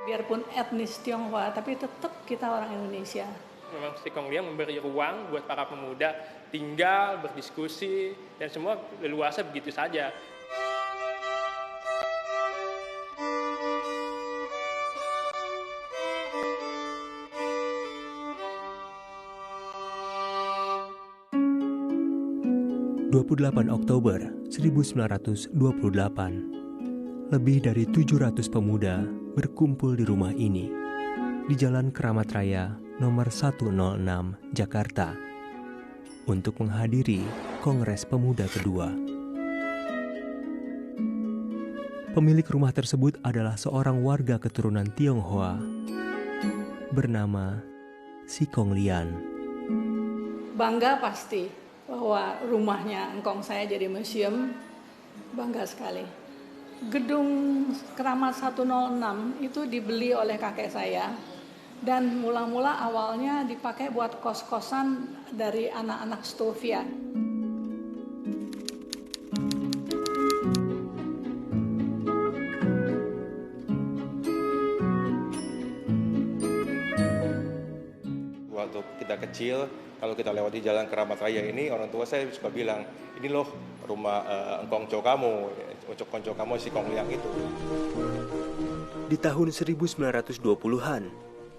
Biarpun etnis Tionghoa, tapi tetap kita orang Indonesia. Memang Sikong Liang memberi ruang buat para pemuda tinggal, berdiskusi, dan semua leluasa begitu saja. ...28 Oktober 1928, lebih dari 700 pemuda berkumpul di rumah ini, di Jalan Keramat Raya nomor 106, Jakarta, untuk menghadiri Kongres Pemuda kedua. Pemilik rumah tersebut adalah seorang warga keturunan Tionghoa bernama Sikong Lian. Bangga pasti bahwa rumahnya engkong saya jadi museum, bangga sekali. Gedung Keramat 106 itu dibeli oleh kakek saya, dan mula-mula awalnya dipakai buat kos-kosan dari anak-anak Stovia. Waktu kita kecil, kalau kita lewati Jalan Keramat Raya ini, orang tua saya suka bilang, ini loh rumah engkongco kamu, engkongco kamu Sikong Liang itu. Di tahun 1920-an,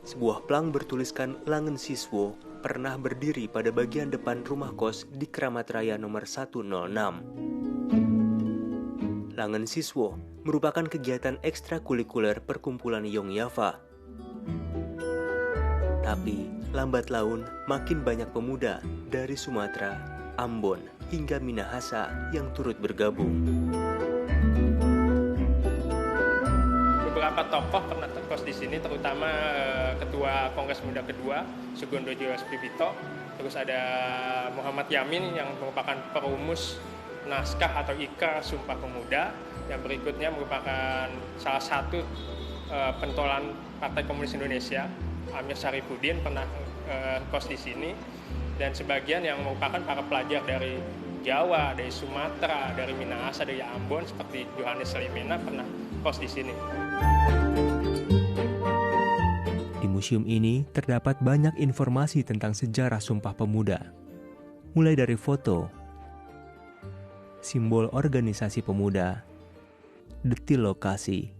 sebuah plang bertuliskan Langen Siswo pernah berdiri pada bagian depan rumah kos di Keramat Raya nomor 106. Langen Siswo merupakan kegiatan ekstrakurikuler perkumpulan Yongyafa. Tapi, lambat laun makin banyak pemuda dari Sumatera, Ambon, hingga Minahasa yang turut bergabung. Beberapa tokoh pernah terkos di sini, terutama Ketua Kongres Pemuda kedua, Sugondojo Spibito. Terus ada Muhammad Yamin yang merupakan perumus naskah atau ikrar Sumpah Pemuda. Yang berikutnya merupakan salah satu pentolan Partai Komunis Indonesia, Amir Syarifuddin pernah kos di sini, dan sebagian yang merupakan para pelajar dari Jawa, dari Sumatera, dari Minahasa, dari Ambon seperti Johannes Slimena pernah kos di sini. Di museum ini terdapat banyak informasi tentang sejarah Sumpah Pemuda, mulai dari foto, simbol organisasi pemuda, detil lokasi,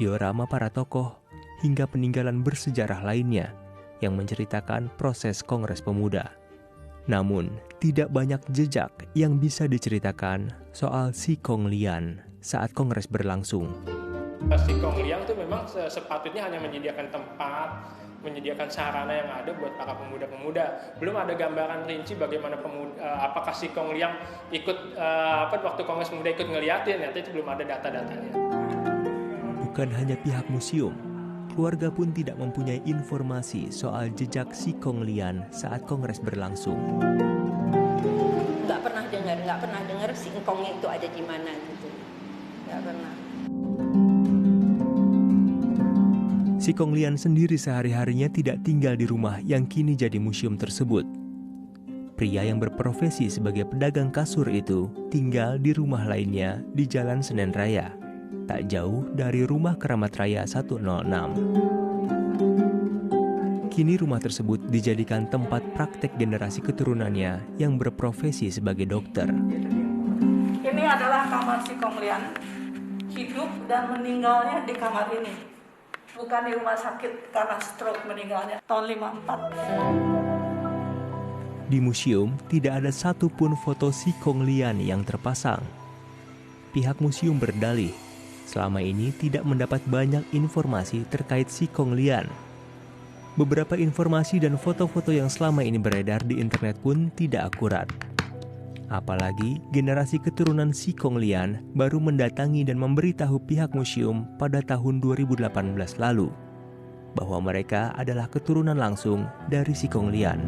diorama para tokoh, hingga peninggalan bersejarah lainnya yang menceritakan proses Kongres Pemuda. Namun, tidak banyak jejak yang bisa diceritakan soal Sikong Lian saat Kongres berlangsung. Sikong Liang itu memang sepatutnya hanya menyediakan tempat, menyediakan sarana yang ada buat para pemuda-pemuda. Belum ada gambaran rinci bagaimana apakah Sikong Liang ikut waktu Kongres Pemuda ikut ngeliatin, ya itu belum ada data-datanya. Bukan hanya pihak museum, keluarga pun tidak mempunyai informasi soal jejak Sikong Lian saat Kongres berlangsung. Nggak pernah dengar si engkongnya itu ada di mana gitu. Nggak pernah. Sikong Lian sendiri sehari-harinya tidak tinggal di rumah yang kini jadi museum tersebut. Pria yang berprofesi sebagai pedagang kasur itu tinggal di rumah lainnya di Jalan Senen Raya, tak jauh dari rumah Keramat Raya 106. Kini rumah tersebut dijadikan tempat praktek generasi keturunannya yang berprofesi sebagai dokter. Ini adalah kamar Sikong Lian, hidup dan meninggalnya di kamar ini. Bukan di rumah sakit karena stroke meninggalnya tahun 54. Di museum tidak ada satupun foto Sikong Lian yang terpasang. Pihak museum berdalih selama ini tidak mendapat banyak informasi terkait Sikong Lian. Beberapa informasi dan foto-foto yang selama ini beredar di internet pun tidak akurat. Apalagi generasi keturunan Sikong Lian baru mendatangi dan memberitahu pihak museum pada tahun 2018 lalu bahwa mereka adalah keturunan langsung dari Sikong Lian.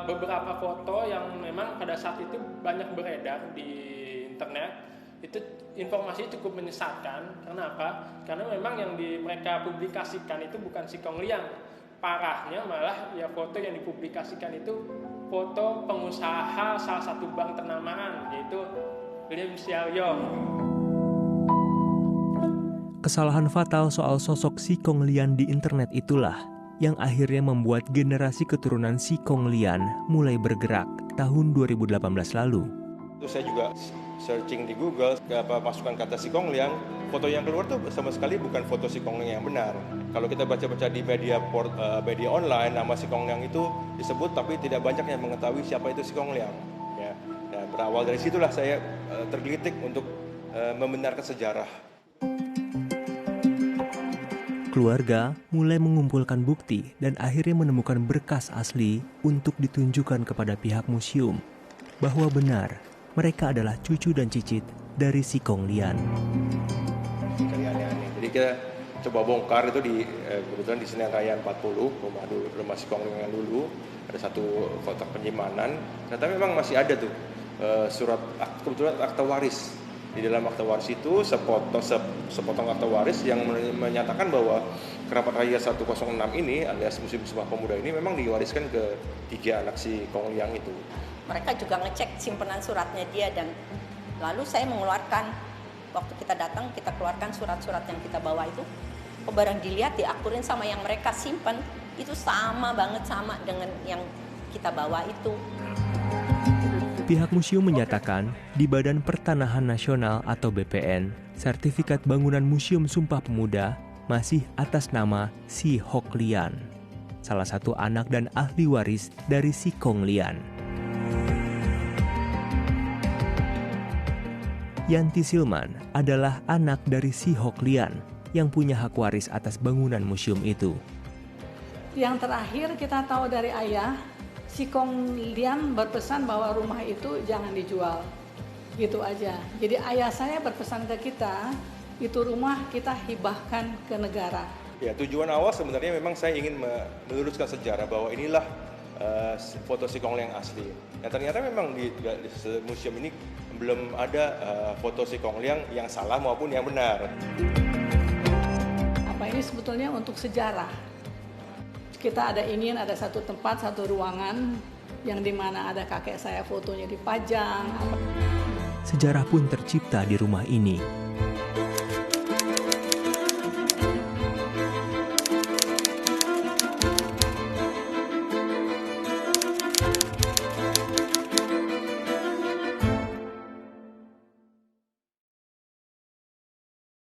Beberapa foto yang memang pada saat itu banyak beredar di internet, itu informasi cukup menyesatkan. Karena apa? Karena memang yang mereka publikasikan itu bukan Sikong Liang. Parahnya malah ya foto yang dipublikasikan itu foto pengusaha salah satu bank ternama, yaitu Lim Xiaoyong. Kesalahan fatal soal sosok Si Kong Lian di internet itulah yang akhirnya membuat generasi keturunan Si Kong Lian mulai bergerak tahun 2018 lalu. Terus saya juga searching di Google, masukkan kata Si Kong Lian, foto yang keluar tuh sama sekali bukan foto Si Kong Lian yang benar. Kalau kita baca-baca di media online, nama Si Kong Lian itu disebut, tapi tidak banyak yang mengetahui siapa itu Si Kong Lian. Ya. Dan berawal dari situlah saya tergelitik untuk membenarkan sejarah. Keluarga mulai mengumpulkan bukti dan akhirnya menemukan berkas asli untuk ditunjukkan kepada pihak museum bahwa benar mereka adalah cucu dan cicit dari Si Kong Lian. Jadi kita coba bongkar itu kebetulan di Senen Raya 40, rumah Si Kong Lian dulu, ada satu kotak penyimpanan. Ternyata memang masih ada tuh kebetulan akta waris. Di dalam akta waris itu sepotong akta waris yang menyatakan bahwa kerabat raya 106 ini alias Museum Sumpah Pemuda ini memang diwariskan ke 3 anak Si Kong Lian itu. Mereka juga ngecek simpenan suratnya dia, dan lalu saya mengeluarkan, waktu kita datang kita keluarkan surat-surat yang kita bawa itu. Barang dilihat diakurin sama yang mereka simpan itu sama banget sama dengan yang kita bawa itu. Pihak museum menyatakan di Badan Pertanahan Nasional atau BPN, sertifikat bangunan Museum Sumpah Pemuda masih atas nama Si Hok Lian, salah satu anak dan ahli waris dari Si Kong Lian. Yanti Silman adalah anak dari Si Hok Lian yang punya hak waris atas bangunan museum itu. Yang terakhir kita tahu dari ayah, Si Kong Lian berpesan bahwa rumah itu jangan dijual, gitu aja. Jadi ayah saya berpesan ke kita, itu rumah kita hibahkan ke negara. Ya, tujuan awal sebenarnya memang saya ingin meluruskan sejarah bahwa inilah foto Si Kong Lian asli. Dan ternyata memang di museum ini belum ada foto Si Kong Lian yang salah maupun yang benar. Apa ini sebetulnya untuk sejarah? Kita ingin ada satu tempat, satu ruangan yang dimana ada kakek saya fotonya dipajang. Sejarah pun tercipta di rumah ini.